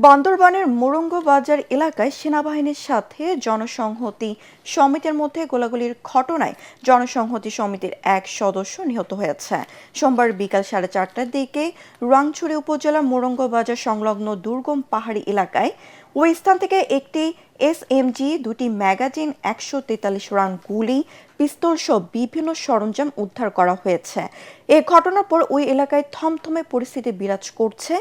বান্দরবানের মুরুঙ্গ বাজার এলাকায় সেনাবাহিনীর সাথে জনসংহতি সমিতির মধ্যে গোলাগুলির ঘটনায় জনসংহতি সমিতির এক সদস্য নিহত হয়েছে। সোমবার বিকাল 4:30টার দিকে রাংছড়ি উপজেলার মুরুঙ্গ বাজার সংলগ্ন দুর্গম পাহাড়ি এলাকায় ওই স্থান থেকে একটি এসএমজি, দুটি ম্যাগাজিন, 143 রাউন্ড গুলি, পিস্তল সহ বিভিন্ন সরঞ্জাম উদ্ধার করা হয়েছে। এ ঘটনার পর ওই এলাকায় থমথমে পরিস্থিতি বিরাজ করছে।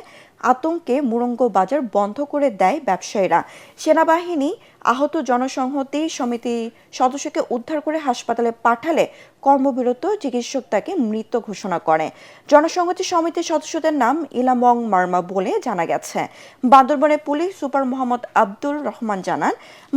আতঙ্কে মুরুঙ্গ বাজার বন্ধ করে দেয় ব্যবসায়ীরা। সেনাবাহিনী আহত জনসংহতি সমিতি সদস্যকে উদ্ধার করে হাসপাতালে পাঠালে কর্মবিরত চিকিৎসক তাকে মৃত ঘোষণা করে। জনসংহতি সমিতির সদস্যদের নাম ইলামং মার্মা বলে জানা গেছে। বান্দরবানের পুলিশ সুপার মোহাম্মদ আব্দুর রহমান জানান,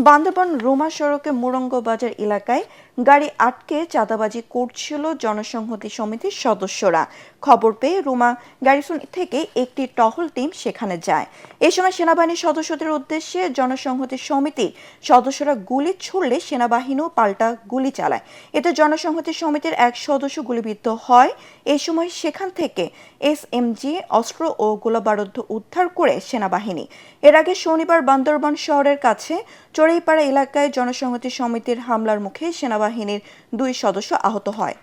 বান্দরবান রুমা সড়কে মুরুঙ্গ বাজার এলাকায় গাড়ি আটকে চাঁদাবাজি করছিল জনসংহতি সমিতির সদস্যরা। খবর পেয়ে রুমা গ্যারিসন থেকে একটি টহল টিম সেখানে যায়। এই সময় সেনাবাহিনীর সদস্যদের উদ্দেশ্যে জনসংহতি সমিতির সদস্যরা গুলি ছুড়লে সেনাবাহিনীও পাল্টা গুলি চালায়। এতে জনসংহতি সমিতির এক সদস্য গুলিবিদ্ধ হয়। এই সময় সেখান থেকে এসএমজি, অস্ত্র ও গোলাবারুদ উদ্ধার করে সেনাবাহিনী। এর আগে শনিবার বান্দরবান শহরের কাছে চড়াইপাড়া এলাকায় জনসংহতি সমিতির হামলার মুখে সেনাবাহিনীর 2 সদস্য আহত হয়।